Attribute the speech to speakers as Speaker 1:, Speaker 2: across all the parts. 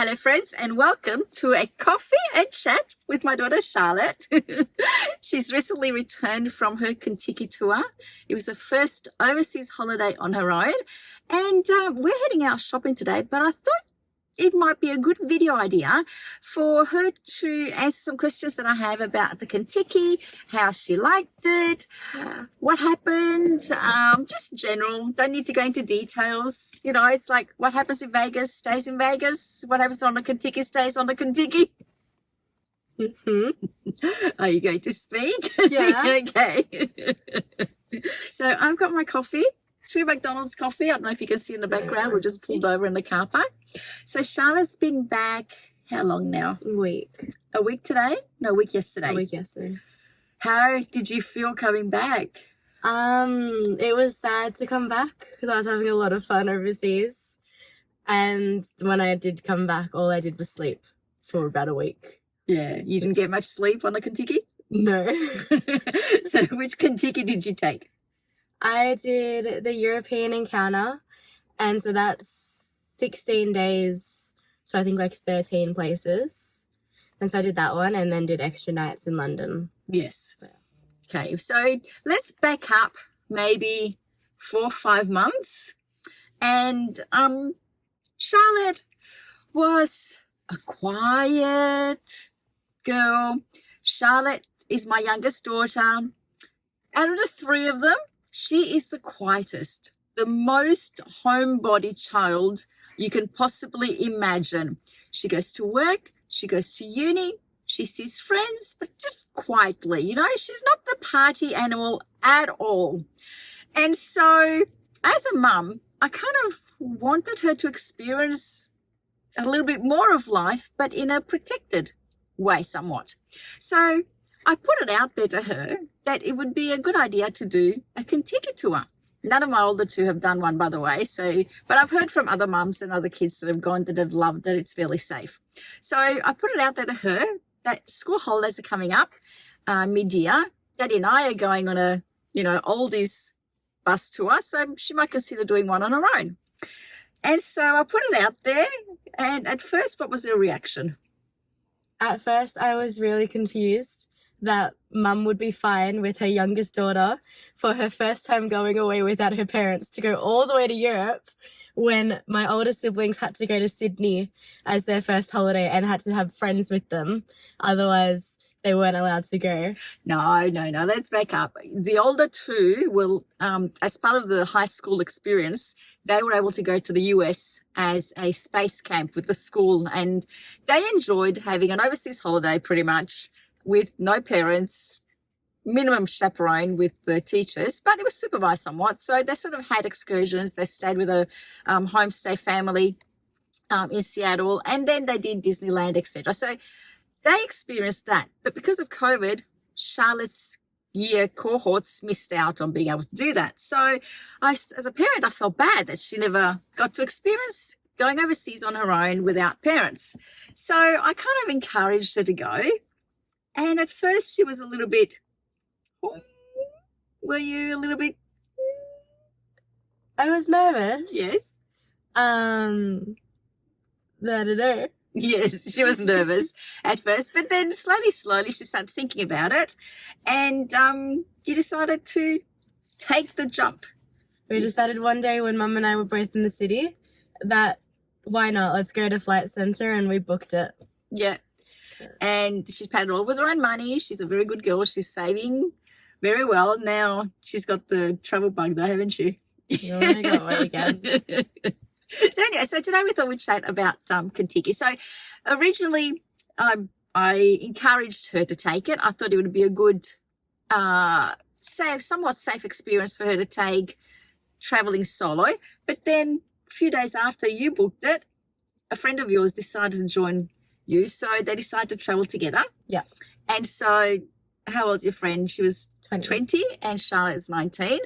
Speaker 1: Hello friends, and welcome to a coffee and chat with my daughter Charlotte. She's recently returned from her Contiki tour. It was her first overseas holiday on her own, and we're heading out shopping today, but I thought it might be a good video idea for her to answer some questions that I have about the Contiki, how she liked it, what happened, just general. Don't need to go into details. You know, it's like what happens in Vegas stays in Vegas. What happens on the Contiki stays on the Contiki. Are you going to speak?
Speaker 2: Yeah.
Speaker 1: Okay. So I've got my coffee. 2 McDonald's coffee. I don't know if you can see in the background. We're just pulled over in the car park. So Charlotte's been back, how long now?
Speaker 2: A week.
Speaker 1: A week today? No, a week yesterday.
Speaker 2: A week yesterday.
Speaker 1: How did you feel coming back?
Speaker 2: It was sad to come back because I was having a lot of fun overseas. And when I did come back, all I did was sleep for about a week.
Speaker 1: Yeah, you didn't get much sleep on the Contiki?
Speaker 2: No.
Speaker 1: So which Contiki did you take?
Speaker 2: I did the European encounter, and so that's 16 days, so I think like 13 places. And so I did that one and then did extra nights in London.
Speaker 1: Yes. Okay, so let's back up maybe 4 or 5 months. And Charlotte was a quiet girl. Charlotte is my youngest daughter. Out of the 3 of them, she is the quietest, the most homebody child you can possibly imagine. She goes to work, she goes to uni, she sees friends, but just quietly, you know, she's not the party animal at all. And so as a mum, I kind of wanted her to experience a little bit more of life, but in a protected way somewhat. So I put it out there to her that it would be a good idea to do a Contiki tour. None of my older 2 have done one, by the way. So, but I've heard from other mums and other kids that have gone that have loved that it's fairly safe. So I put it out there to her that school holidays are coming up mid-year. Daddy and I are going on a, oldies bus tour. So she might consider doing one on her own. And so I put it out there. And at first, what was her reaction?
Speaker 2: At first, I was really confused that mum would be fine with her youngest daughter for her first time going away without her parents to go all the way to Europe when my older siblings had to go to Sydney as their first holiday and had to have friends with them. Otherwise, they weren't allowed to go.
Speaker 1: No. Let's back up. The older 2 will, as part of the high school experience, they were able to go to the US as a space camp with the school, and they enjoyed having an overseas holiday pretty much with no parents, minimum chaperone with the teachers, but it was supervised somewhat. So they sort of had excursions. They stayed with a homestay family in Seattle, and then they did Disneyland, etc. So they experienced that. But because of COVID, Charlotte's year cohorts missed out on being able to do that. So as a parent, I felt bad that she never got to experience going overseas on her own without parents. So I kind of encouraged her to go. And at first she was a little bit, were you a little bit?
Speaker 2: I was nervous.
Speaker 1: Yes.
Speaker 2: I don't know.
Speaker 1: Yes, she was nervous at first, but then slowly she started thinking about it, and you decided to take the jump.
Speaker 2: We decided one day when Mum and I were both in the city that why not? Let's go to Flight Centre, and we booked it.
Speaker 1: Yeah. And she's paid it all with her own money. She's a very good girl. She's saving very well. Now she's got the travel bug though, haven't you?
Speaker 2: Oh my God, what again?
Speaker 1: So anyway, so today we thought we'd chat about Contiki. So originally I encouraged her to take it. I thought it would be a good, somewhat safe experience for her to take traveling solo. But then a few days after you booked it, a friend of yours decided to join you. So they decided to travel together.
Speaker 2: Yeah.
Speaker 1: And so how old's your friend? She was 20 and Charlotte's 19.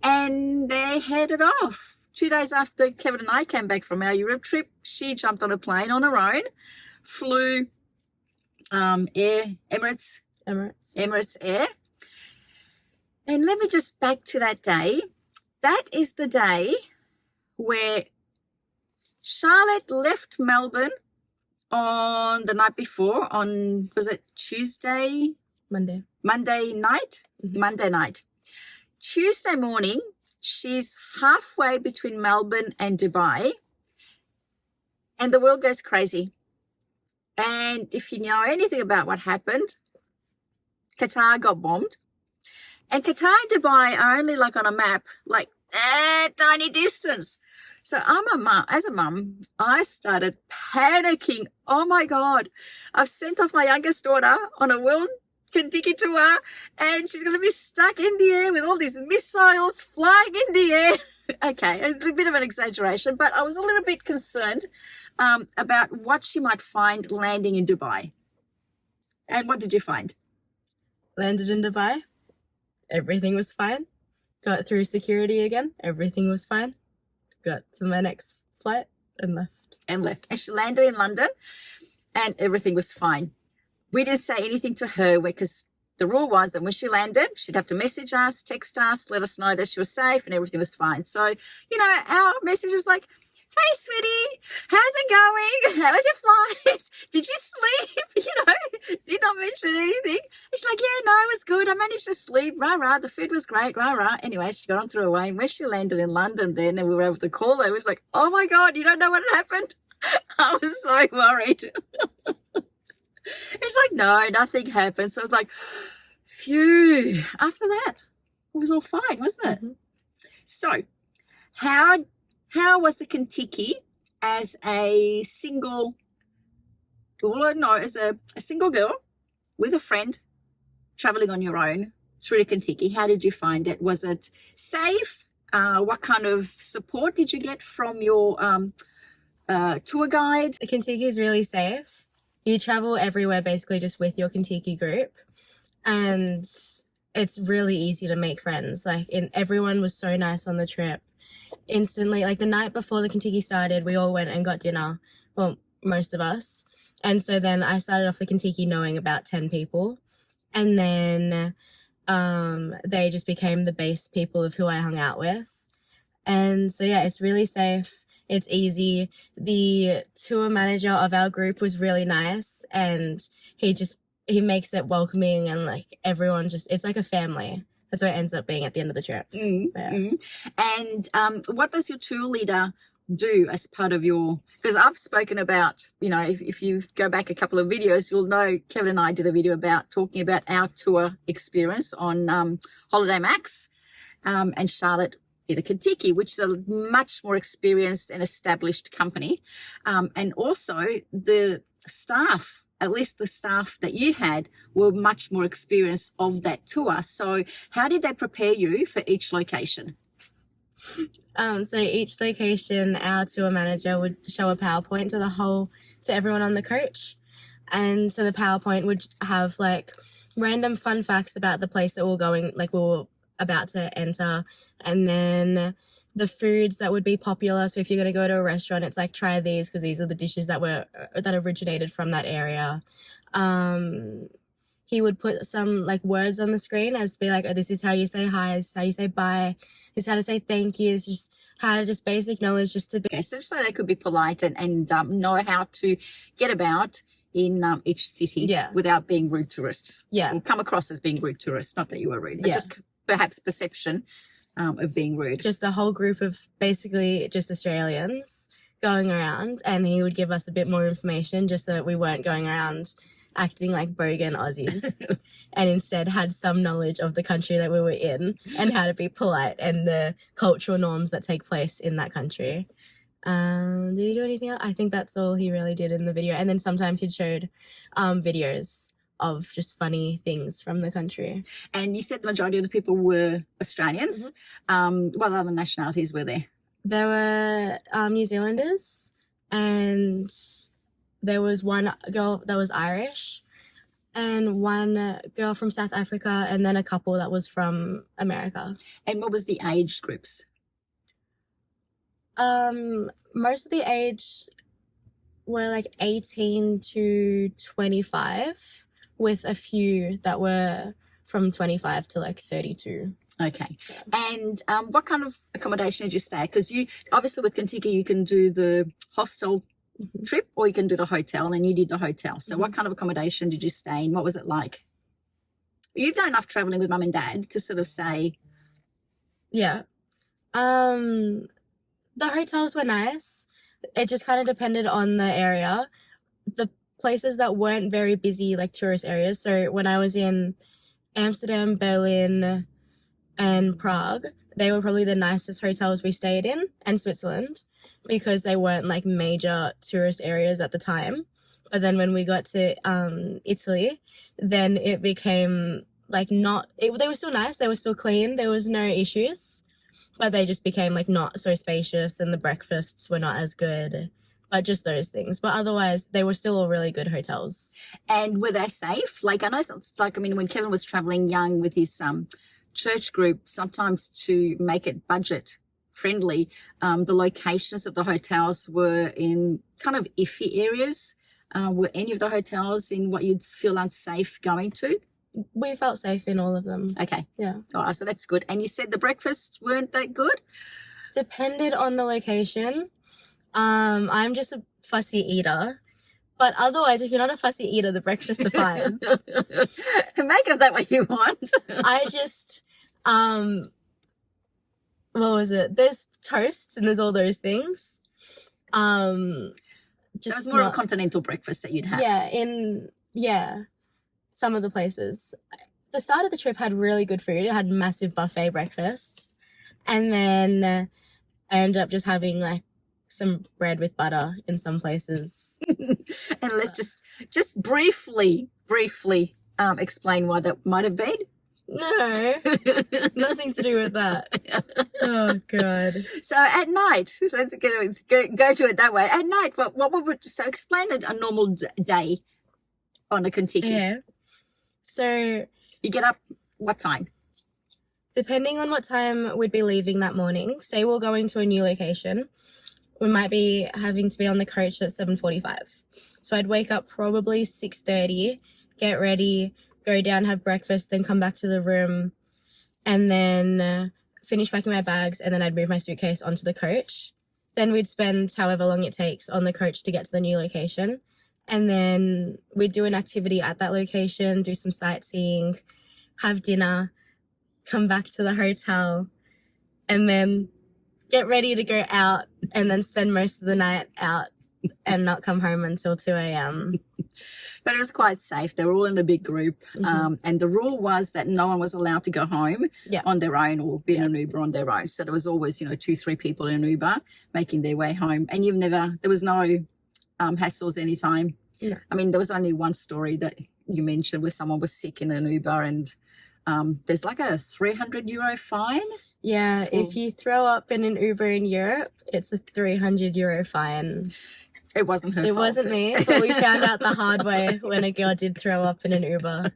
Speaker 1: And they headed off. 2 days after Kevin and I came back from our Europe trip, she jumped on a plane on her own, flew Emirates Air. And let me just back to that day. That is the day where Charlotte left Melbourne on the night before, on, was it Tuesday?
Speaker 2: Monday.
Speaker 1: Monday night? Monday night. Tuesday morning, she's halfway between Melbourne and Dubai, and the world goes crazy. And if you know anything about what happened, Qatar got bombed. And Qatar and Dubai are only like on a map, like a tiny distance. So as a mum, I started panicking. Oh my God, I've sent off my youngest daughter on a world Contiki tour, and she's going to be stuck in the air with all these missiles flying in the air. Okay, it's a bit of an exaggeration, but I was a little bit concerned about what she might find landing in Dubai. And what did you find?
Speaker 2: Landed in Dubai. Everything was fine. Got through security again. Everything was fine. Got to my next flight and left.
Speaker 1: And she landed in London, and everything was fine. We didn't say anything to her because the rule was that when she landed, she'd have to message us, text us, let us know that she was safe and everything was fine. So, you know, our message was like, hey, sweetie, how's it going? How was your flight? Did you sleep? You know, did not mention anything. And she's like, yeah, no, it was good. I managed to sleep. Rah, rah. The food was great. Rah, rah. Anyway, she got on through her way. And when she landed in London then and we were able to call her, it was like, oh, my God, you don't know what happened? I was so worried. It's like, no, nothing happened. So I was like, phew. After that, it was all fine, wasn't it? Mm-hmm. So how was the Contiki as a single, well, no, as a single girl with a friend traveling on your own through the Contiki? How did you find it? Was it safe? What kind of support did you get from your tour guide?
Speaker 2: The Contiki is really safe. You travel everywhere basically just with your Contiki group, and it's really easy to make friends. Everyone was so nice on the trip. Instantly, like the night before the Contiki started, we all went and got dinner. Well, most of us. And so then I started off the Contiki knowing about 10 people. And then they just became the base people of who I hung out with. And so, yeah, it's really safe. It's easy. The tour manager of our group was really nice, and he makes it welcoming, and like everyone it's like a family. That's what it ends up being at the end of the trip.
Speaker 1: And what does your tour leader do as part of your, because I've spoken about, you know, if you go back a couple of videos, you'll know Kevin and I did a video about talking about our tour experience on Holiday Max, and Charlotte did a Contiki, which is a much more experienced and established company. And also the staff, at least the staff that you had, were much more experienced of that tour. So how did they prepare you for each location?
Speaker 2: So each location, our tour manager would show a PowerPoint to everyone on the coach. And so the PowerPoint would have like random fun facts about the place that we're going, like we were about to enter, and then the foods that would be popular. So if you're going to go to a restaurant, it's like, try these because these are the dishes that originated from that area. He would put some like words on the screen as be like, oh, this is how you say hi, this is how you say bye, this is how to say thank you, it's just how to just basic knowledge just to be.
Speaker 1: Okay, so they could be polite and know how to get about in each city without being rude tourists.
Speaker 2: Yeah.
Speaker 1: Or come across as being rude tourists, not that you were rude, but just perhaps perception of being rude.
Speaker 2: Just a whole group of basically just Australians going around, and he would give us a bit more information just so that we weren't going around acting like bogan Aussies and instead had some knowledge of the country that we were in and how to be polite and the cultural norms that take place in that country. Did he do anything else? I think that's all he really did in the video. And then sometimes he'd showed videos of just funny things from the country.
Speaker 1: And you said the majority of the people were Australians. What other nationalities were there?
Speaker 2: There were New Zealanders, and there was one girl that was Irish, and one girl from South Africa, and then a couple that was from America.
Speaker 1: And what was the age groups?
Speaker 2: Most of the age were like 18 to 25, with a few that were from 25 to like 32.
Speaker 1: Okay. And what kind of accommodation did you stay? Because you obviously with Contiki you can do the hostel trip, or you can do the hotel, and you did the hotel. So what kind of accommodation did you stay in? What was it like? You've done enough traveling with mum and dad to sort of say.
Speaker 2: Yeah. The hotels were nice. It just kind of depended on the area. The places that weren't very busy, like tourist areas. So when I was in Amsterdam, Berlin, and Prague, they were probably the nicest hotels we stayed in, and Switzerland, because they weren't like major tourist areas at the time. But then when we got to Italy, then it became like they were still nice, they were still clean, there was no issues, but they just became like not so spacious, and the breakfasts were not as good. But just those things. But otherwise, they were still all really good hotels.
Speaker 1: And were they safe? Like, I know it's like, I mean, when Kevin was traveling young with his church group, sometimes to make it budget friendly, the locations of the hotels were in kind of iffy areas. Were any of the hotels in what you'd feel unsafe going to?
Speaker 2: We felt safe in all of them.
Speaker 1: Okay.
Speaker 2: Yeah.
Speaker 1: All right, so that's good. And you said the breakfasts weren't that good?
Speaker 2: Depended on the location. I'm just a fussy eater, but otherwise, if you're not a fussy eater, the breakfasts are fine.
Speaker 1: Make of that what you want.
Speaker 2: I just, what was it? There's toasts and there's all those things.
Speaker 1: So it's more of a continental breakfast that you'd have.
Speaker 2: Yeah, some of the places. The start of the trip had really good food. It had massive buffet breakfasts, and then I ended up just having like some bread with butter in some places.
Speaker 1: And let's just briefly explain why that might have been.
Speaker 2: No, nothing to do with that. Oh God.
Speaker 1: So at night, so let's go to it that way. At night, what would, so explain a normal day on a Contiki.
Speaker 2: Yeah. So
Speaker 1: you get up what time?
Speaker 2: Depending on what time we'd be leaving that morning. Say we're going to a new location, we might be having to be on the coach at 7:45. So I'd wake up probably 6:30, get ready, go down, have breakfast, then come back to the room, and then finish packing my bags, and then I'd move my suitcase onto the coach. Then we'd spend however long it takes on the coach to get to the new location. And then we'd do an activity at that location, do some sightseeing, have dinner, come back to the hotel, and then get ready to go out, and then spend most of the night out and not come home until 2 a.m.
Speaker 1: But it was quite safe. They were all in a big group. And the rule was that no one was allowed to go home on their own or be in an Uber on their own. So there was always, 2-3 people in an Uber making their way home. And there was no hassles anytime.
Speaker 2: No.
Speaker 1: I mean, there was only one story that you mentioned where someone was sick in an Uber, and there's like a €300 fine.
Speaker 2: Yeah, if you throw up in an Uber in Europe, it's a €300 fine.
Speaker 1: It wasn't her fault.
Speaker 2: It wasn't me, but we found out the hard way when a girl did throw up in an Uber.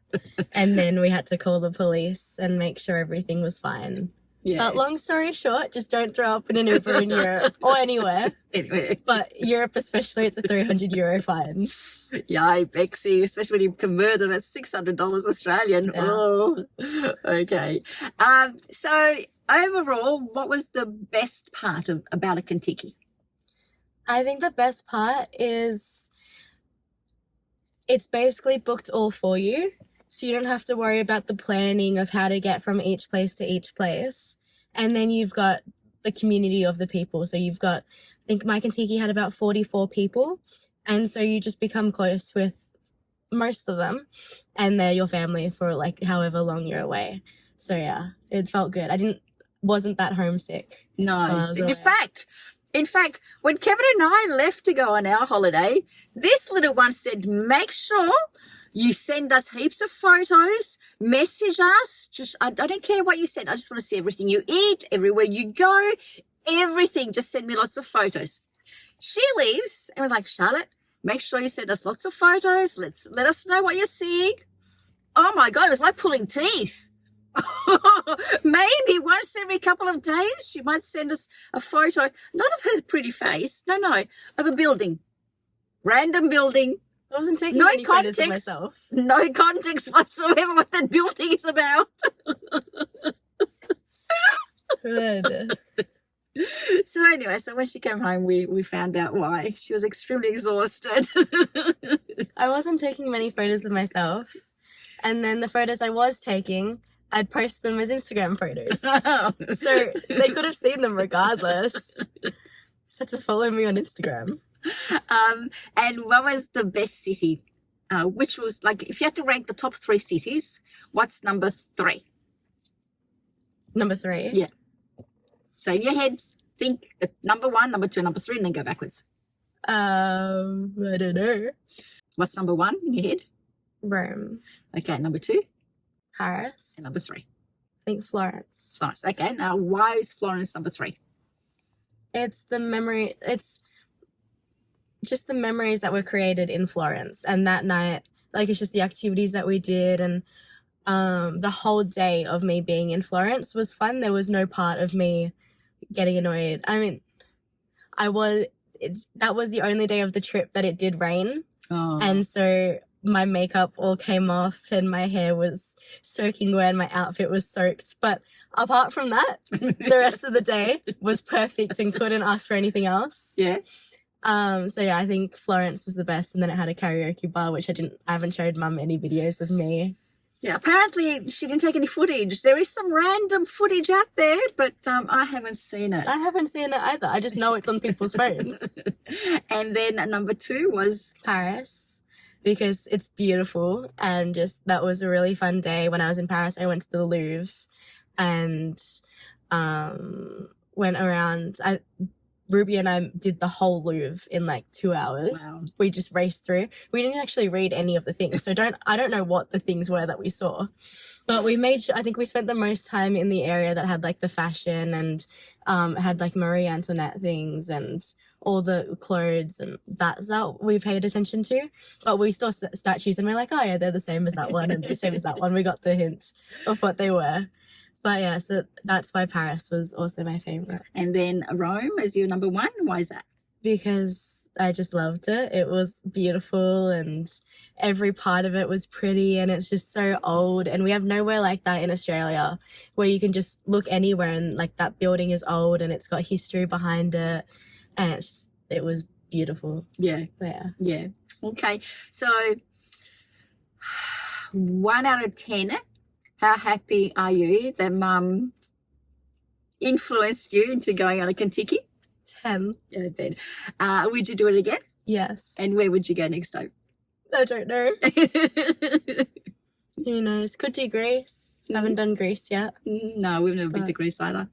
Speaker 2: And then we had to call the police and make sure everything was fine.
Speaker 1: Yeah.
Speaker 2: But long story short, just don't throw up in an Uber in Europe or anywhere.
Speaker 1: Anyway.
Speaker 2: But Europe especially, it's a €300 fine.
Speaker 1: Yeah, Bexy, especially when you convert them at $600 Australian.
Speaker 2: Yeah.
Speaker 1: Oh, okay. So overall, what was the best part about a Contiki?
Speaker 2: I think the best part is it's basically booked all for you. So you don't have to worry about the planning of how to get from each place to each place. And then you've got the community of the people. So you've got, I think my Contiki had about 44 people. And so you just become close with most of them. And they're your family for like however long you're away. So yeah, it felt good. Wasn't that homesick.
Speaker 1: No. In fact, when Kevin and I left to go on our holiday, this little one said, make sure you send us heaps of photos, message us. I don't care what you send. I just want to see everything you eat, everywhere you go, everything. Just send me lots of photos. She leaves and was like, Charlotte, make sure you send us lots of photos. Let us know what you're seeing. Oh my God, it was like pulling teeth. Maybe once every couple of days she might send us a photo, not of her pretty face, no, of a building, random building.
Speaker 2: I wasn't taking
Speaker 1: no
Speaker 2: any
Speaker 1: context,
Speaker 2: photos of myself.
Speaker 1: No context whatsoever what that building is about.
Speaker 2: Good.
Speaker 1: So anyway, so when she came home, we found out why. She was extremely exhausted.
Speaker 2: I wasn't taking many photos of myself. And then the photos I was taking, I'd post them as Instagram photos. So they could have seen them regardless. Just had to follow me on Instagram.
Speaker 1: And what was the best city? Which was like, if you had to rank the top 3 cities, what's number 3?
Speaker 2: Number 3?
Speaker 1: Yeah. So in your head, think number 1, number 2, number 3, and then go backwards.
Speaker 2: I don't know.
Speaker 1: What's number 1 in your head?
Speaker 2: Rome.
Speaker 1: Okay, number 2?
Speaker 2: Paris.
Speaker 1: And number 3?
Speaker 2: I think Florence.
Speaker 1: Florence. Okay, now why is Florence number 3?
Speaker 2: It's the memory. It's just the memories that were created in Florence. And that night, like, it's just the activities that we did, and the whole day of me being in Florence was fun. There was no part of me getting annoyed. I mean, that was the only day of the trip that it did rain.
Speaker 1: Oh.
Speaker 2: And so my makeup all came off and my hair was soaking wet and my outfit was soaked. But apart from that, the rest of the day was perfect and couldn't ask for anything else.
Speaker 1: Yeah.
Speaker 2: So yeah, I think Florence was the best, and then it had a karaoke bar, which I haven't showed Mum any videos of me.
Speaker 1: Yeah, apparently she didn't take any footage. There is some random footage out there, but I haven't seen it.
Speaker 2: I haven't seen it either. I just know it's on people's phones.
Speaker 1: And then number 2 was
Speaker 2: Paris, because it's beautiful, and just that was a really fun day. When I was in Paris, I went to the Louvre and went around. Ruby and I did the whole Louvre in like 2 hours.
Speaker 1: Wow.
Speaker 2: We just raced through. We didn't actually read any of the things, so I don't know what the things were that we saw, but we made sure. I think we spent the most time in the area that had like the fashion and had like Marie Antoinette things and all the clothes, and that's what we paid attention to. But we saw statues and we're like, oh yeah, they're the same as that one and the same as that one. We got the hint of what they were. But yeah, so that's why Paris was also my favorite.
Speaker 1: And then Rome as your number 1. Why is that?
Speaker 2: Because I just loved it. It was beautiful and every part of it was pretty, and it's just so old. And we have nowhere like that in Australia where you can just look anywhere and like that building is old and it's got history behind it. And it was beautiful.
Speaker 1: Yeah.
Speaker 2: Yeah.
Speaker 1: Yeah. Okay. So 1 out of 10. How happy are you that Mum influenced you into going on a Contiki?
Speaker 2: 10.
Speaker 1: Yeah, 10. Would you do it again?
Speaker 2: Yes.
Speaker 1: And where would you go next time?
Speaker 2: I don't know. Who knows? Could do Greece. Haven't done Greece yet.
Speaker 1: No, we've never been to Greece either.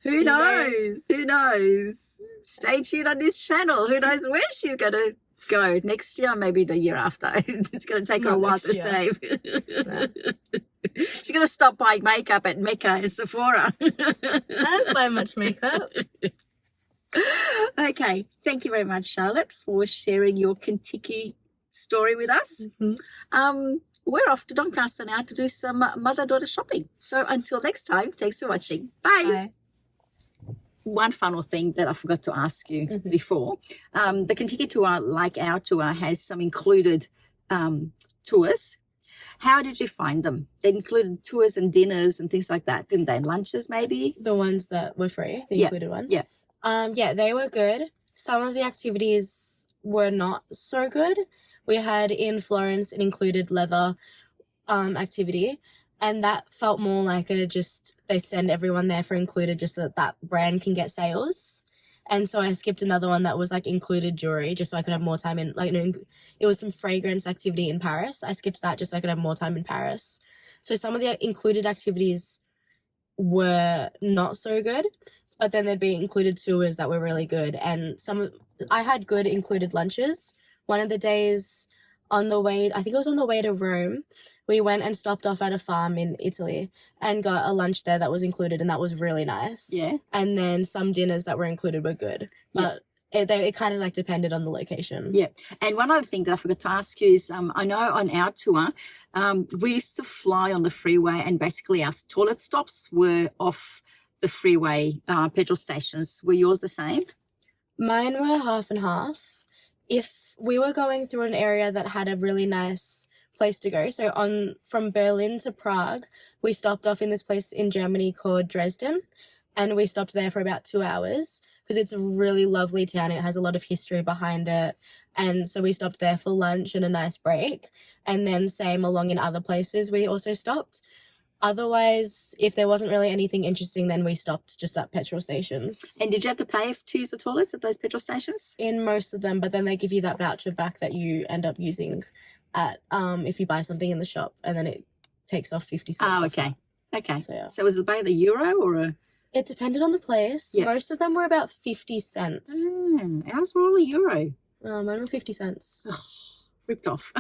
Speaker 1: Who
Speaker 2: knows?
Speaker 1: knows? Who knows? Stay tuned on this channel. Who knows where she's going to go next year, maybe the year after. It's going to take her a while to save.
Speaker 2: No.
Speaker 1: She's going to stop buying makeup at Mecca and Sephora.
Speaker 2: I don't buy much makeup.
Speaker 1: Okay, thank you very much, Charlotte, for sharing your Contiki story with us.
Speaker 2: Mm-hmm.
Speaker 1: We're off to Doncaster now to do some mother-daughter shopping. So until next time, thanks for watching. Bye.
Speaker 2: Bye.
Speaker 1: One final thing that I forgot to ask you before. The Contiki tour, like our tour, has some included tours. How did you find them? They included tours and dinners and things like that, didn't they? And lunches, maybe?
Speaker 2: The ones that were free, the included ones?
Speaker 1: Yeah.
Speaker 2: Yeah, they were good. Some of the activities were not so good. We had in Florence an included leather activity, and that felt more like they send everyone there for included just so that brand can get sales. And so I skipped another one that was like included jewelry just so I could have more time in, like, it was some fragrance activity in Paris. I skipped that just so I could have more time in Paris. So some of the included activities were not so good, but then there'd be included tours that were really good. And I had good included lunches. One of the days on the way, I think it was on the way to Rome, we went and stopped off at a farm in Italy and got a lunch there that was included, and that was really nice.
Speaker 1: Yeah.
Speaker 2: And then some dinners that were included were good, but it kind of like depended on the location.
Speaker 1: Yeah. And one other thing that I forgot to ask you is, I know on our tour, we used to fly on the freeway, and basically our toilet stops were off the freeway petrol stations. Were yours the same?
Speaker 2: Mine were half and half. If we were going through an area that had a really nice place to go, so from Berlin to Prague, we stopped off in this place in Germany called Dresden, and we stopped there for about 2 hours because it's a really lovely town. It has a lot of history behind it. And so we stopped there for lunch and a nice break. And then same along in other places we also stopped. Otherwise, if there wasn't really anything interesting, then we stopped just at petrol stations.
Speaker 1: And did you have to pay to use the toilets at those petrol stations?
Speaker 2: In most of them, but then they give you that voucher back that you end up using at if you buy something in the shop, and then it takes off 50 cents.
Speaker 1: Oh,
Speaker 2: off
Speaker 1: okay.
Speaker 2: that.
Speaker 1: Okay.
Speaker 2: So, yeah.
Speaker 1: So was the pay a euro or a...
Speaker 2: It depended on the place.
Speaker 1: Yeah.
Speaker 2: Most of them were about 50 cents.
Speaker 1: Ours were all a euro.
Speaker 2: Mine were 50 cents.
Speaker 1: Ripped off.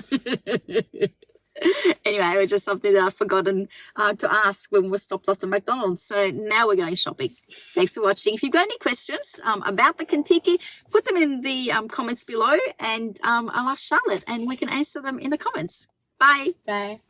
Speaker 1: Anyway, it was just something that I've forgotten to ask when we stopped off at McDonald's. So now we're going shopping. Thanks for watching. If you've got any questions about the Contiki, put them in the comments below, and I'll ask Charlotte and we can answer them in the comments. Bye.
Speaker 2: Bye.